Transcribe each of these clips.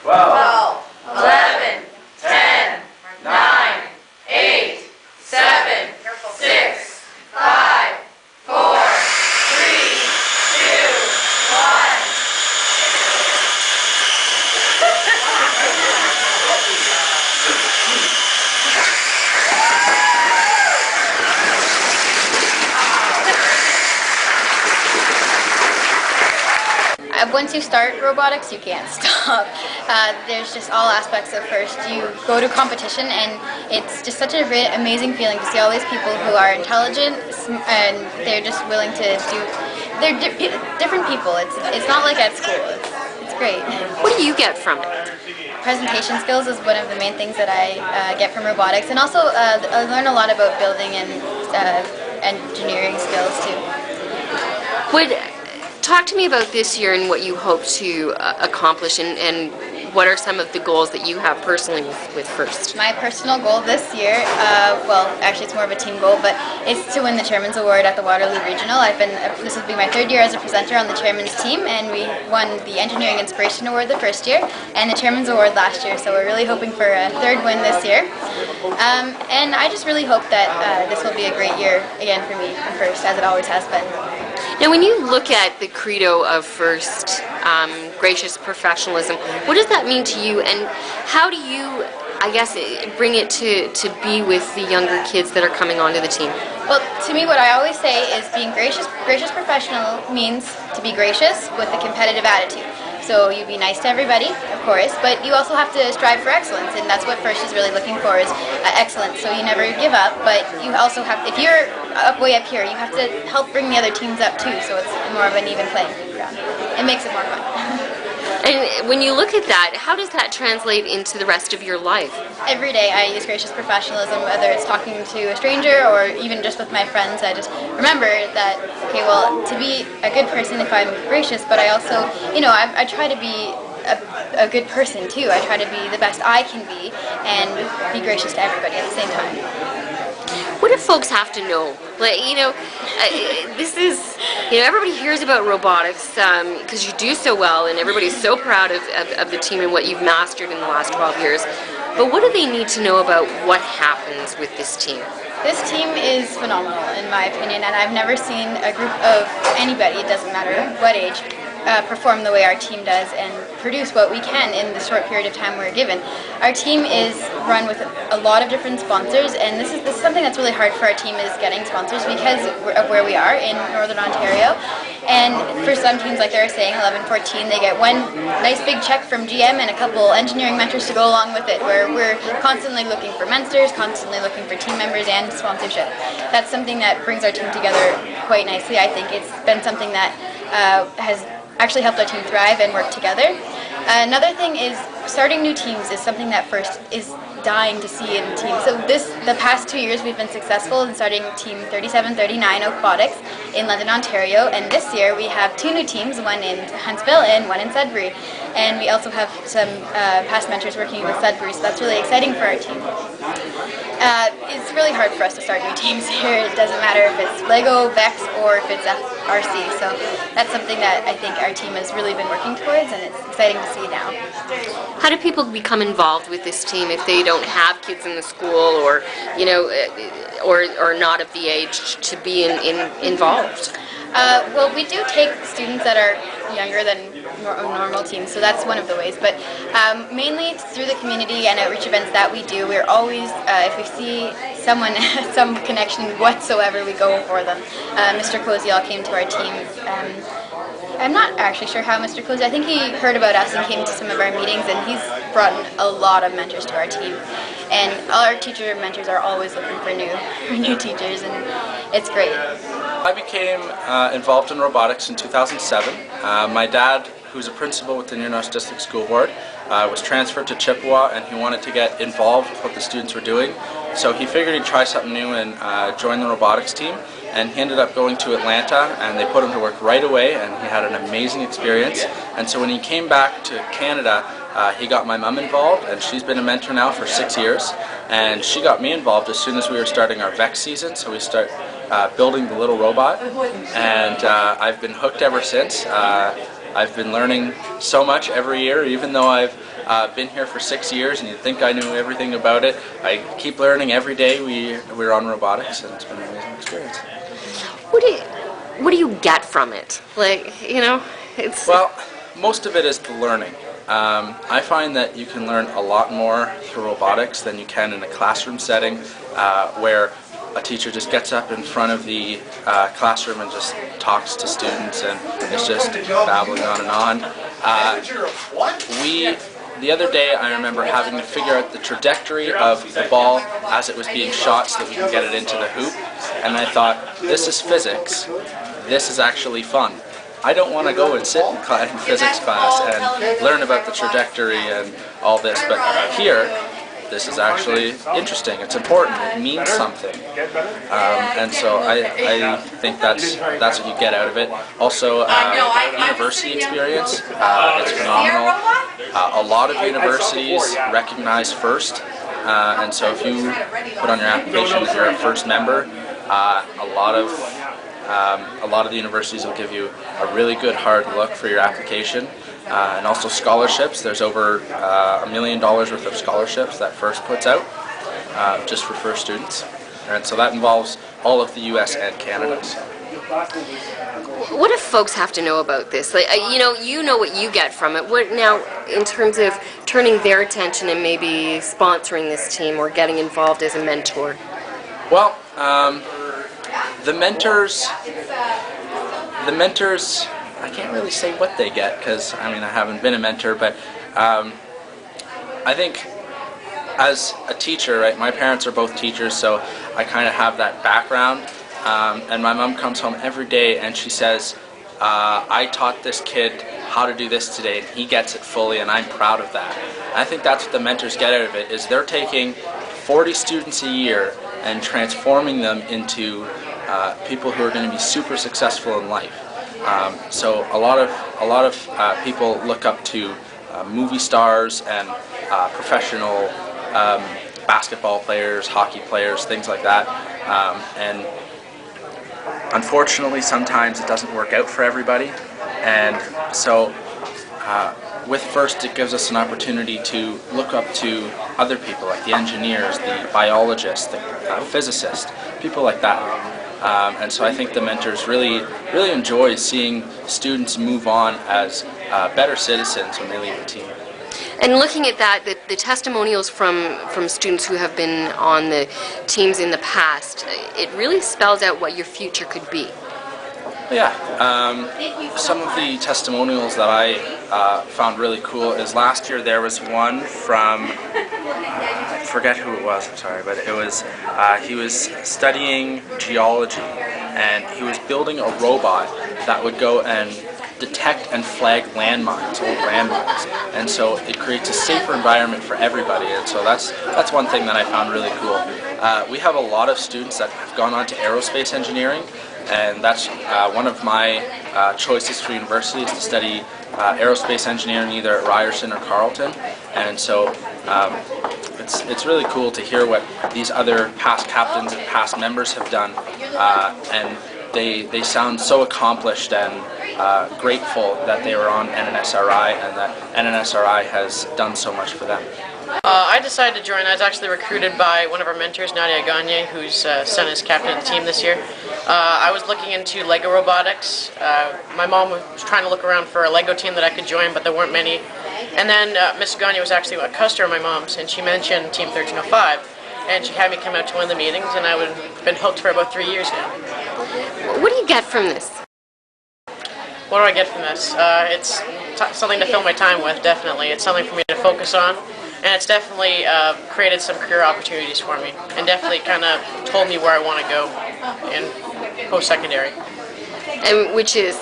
12, 11, 10, 9, 8, 7, 6, 5, 4, 3, 2, 1. Once you start robotics, you can't stop. There's just all aspects of first. You go to competition, and it's just such a great, amazing feeling to see all these people who are intelligent and they're just willing to do. They're different people. It's not like at school. It's great. What do you get from it? Presentation skills is one of the main things that I get from robotics, and also I learn a lot about building and engineering skills too. Talk to me about this year and what you hope to accomplish, and what are some of the goals that you have personally with FIRST? My personal goal this year, well, actually it's more of a team goal, but it's to win the Chairman's Award at the Waterloo Regional. This will be my third year as a presenter on the Chairman's team, and we won the Engineering Inspiration Award the first year, and the Chairman's Award last year, so we're really hoping for a third win this year. And I just really hope that this will be a great year again for me in FIRST, as it always has been. Now, when you look at the credo of FIRST, gracious professionalism, what does that mean to you, and how do you, I guess, bring it to be with the younger kids that are coming onto the team? Well, to me, what I always say is being gracious professional means to be gracious with a competitive attitude. So you be nice to everybody, of course, but you also have to strive for excellence, and that's what FIRST is really looking for, is excellence. So you never give up, but you also have, if you're way up here, you have to help bring the other teams up too, so it's more of an even playing ground. It makes it more fun. And when you look at that, how does that translate into the rest of your life? Every day I use gracious professionalism, whether it's talking to a stranger or even just with my friends. I just remember that, okay, well, to be a good person if I'm gracious, but I also, I try to be a good person too. I try to be the best I can be and be gracious to everybody at the same time. What do folks have to know? Like, this is, everybody hears about robotics because you do so well, and everybody's so proud of the team and what you've mastered in the last 12 years. But what do they need to know about what happens with this team? This team is phenomenal, in my opinion, and I've never seen a group of anybody, it doesn't matter what age, perform the way our team does and produce what we can in the short period of time we're given. Our team is run with a lot of different sponsors, and this is something that's really hard for our team, is getting sponsors because of where we are in Northern Ontario. And for some teams, like they were saying, 11-14, they get one nice big check from GM and a couple engineering mentors to go along with it, where we're constantly looking for mentors, constantly looking for team members and sponsorship. That's something that brings our team together quite nicely. I think it's been something that has actually helped our team thrive and work together. Another thing is starting new teams is something that FIRST is dying to see in teams. So the past 2 years we've been successful in starting team 3739 Aquatics in London, Ontario, and this year we have 2 new teams, one in Huntsville and one in Sudbury. And we also have some past mentors working with Sudbury, so that's really exciting for our team. It's really hard for us to start new teams here. It doesn't matter if it's Lego, Vex, or if it's RC. So that's something that I think our team has really been working towards, and it's exciting to see now. How do people become involved with this team if they don't have kids in the school, or or not of the age to be involved? Well, we do take students that are younger than normal teams, so that's one of the ways. But mainly it's through the community and outreach events that we do. We're always, if we see someone, some connection whatsoever, we go for them. Mr. Koziel came to our team. I'm not actually sure how Mr. Cozy, I think he heard about us and came to some of our meetings, and he's brought in a lot of mentors to our team. And all our teacher mentors are always looking for new teachers, and it's great. I became involved in robotics in 2007. My dad, who's a principal with the New North District School Board, was transferred to Chippewa, and he wanted to get involved with what the students were doing. So he figured he'd try something new and join the robotics team. And he ended up going to Atlanta, and they put him to work right away, and he had an amazing experience. And so when he came back to Canada, he got my mom involved, and she's been a mentor now for 6 years. And she got me involved as soon as we were starting our Vex season, so we start building the little robot. And I've been hooked ever since. I've been learning so much every year, even though I've been here for 6 years and you'd think I knew everything about it. I keep learning every day. We're on robotics, and it's been an amazing experience. What do you get from it? Like, you know, it's... Well, most of it is the learning. I find that you can learn a lot more through robotics than you can in a classroom setting where a teacher just gets up in front of the classroom and just talks to students and it's just babbling on and on. The other day I remember having to figure out the trajectory of the ball as it was being shot so that we could get it into the hoop, and I thought, this is physics, this is actually fun. I don't want to go and sit in physics class and learn about the trajectory and all this, but here, this is actually interesting. It's important. It means something, and so I think that's what you get out of it. Also, university experience. It's phenomenal. A lot of universities recognize FIRST, and so if you put on your application that you're a FIRST member, a lot of the universities will give you a really good hard look for your application. And also scholarships. There's over $1 million worth of scholarships that FIRST puts out just for FIRST students. And so that involves all of the US and Canada. What do folks have to know about this? Like, you know what you get from it. What now, in terms of turning their attention and maybe sponsoring this team or getting involved as a mentor? Well, the mentors, I can't really say what they get because, I mean, I haven't been a mentor, but I think as a teacher, right, my parents are both teachers, so I kind of have that background, and my mom comes home every day and she says, I taught this kid how to do this today and he gets it fully and I'm proud of that. And I think that's what the mentors get out of it, is they're taking 40 students a year and transforming them into people who are going to be super successful in life. So a lot of people look up to movie stars and professional basketball players, hockey players, things like that. And unfortunately, sometimes it doesn't work out for everybody. And so with FIRST, it gives us an opportunity to look up to other people, like the engineers, the biologists, the physicists, people like that. And so I think the mentors really enjoy seeing students move on as better citizens when they leave the team. And looking at that, the testimonials from students who have been on the teams in the past, it really spells out what your future could be. Yeah, some of the testimonials that I found really cool is last year there was one from, I forget who it was, I'm sorry, but it was, he was studying geology and he was building a robot that would go and detect and flag landmines, old landmines, and so it creates a safer environment for everybody, and so that's one thing that I found really cool. We have a lot of students that have gone on to aerospace engineering, and that's one of my choices for university is to study aerospace engineering either at Ryerson or Carleton, and so it's really cool to hear what these other past captains and past members have done, and they sound so accomplished and grateful that they were on NNSRI and that NNSRI has done so much for them. I decided to join. I was actually recruited by one of our mentors, Nadia Gagne, whose son is captain of the team this year. I was looking into Lego robotics. My mom was trying to look around for a Lego team that I could join, but there weren't many. And then Miss Gagne was actually a customer of my mom's, and she mentioned Team 1305. And she had me come out to one of the meetings, and I've been hooked for about 3 years now. What do you get from this? What do I get from this? It's something to fill my time with, definitely. It's something for me to focus on. And it's definitely created some career opportunities for me, and definitely kind of told me where I want to go in post-secondary. And which is?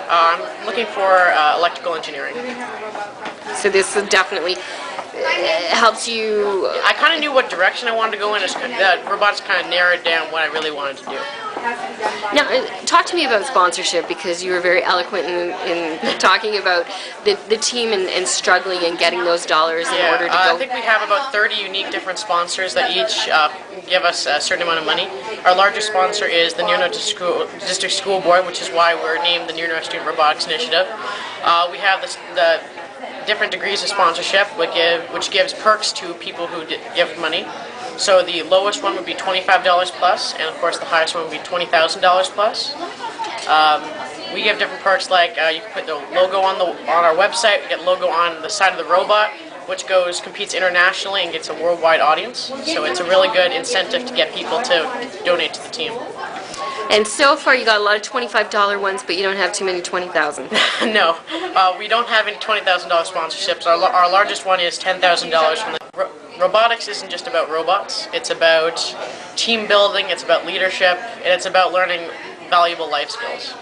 I'm looking for electrical engineering. So this definitely helps you. I kind of knew what direction I wanted to go in. Robotics kind of narrowed down what I really wanted to do. Now, talk to me about sponsorship, because you were very eloquent in talking about the team and struggling and getting those dollars in order to go. I think we have about 30 unique different sponsors that each give us a certain amount of money. Our largest sponsor is the Near North District School Board, which is why we're named the Near North Student Robotics Initiative. We have the different degrees of sponsorship, which gives perks to people who give money. So the lowest one would be $25 plus, and of course the highest one would be $20,000 plus. We give different perks, like you can put the logo on our website. We get logo on the side of the robot, which competes internationally and gets a worldwide audience. So it's a really good incentive to get people to donate to the team. And so far you got a lot of $25 ones, but you don't have too many $20,000. No, we don't have any $20,000 sponsorships. Our largest one is $10,000 from the... Robotics isn't just about robots. It's about team building, it's about leadership, and it's about learning valuable life skills.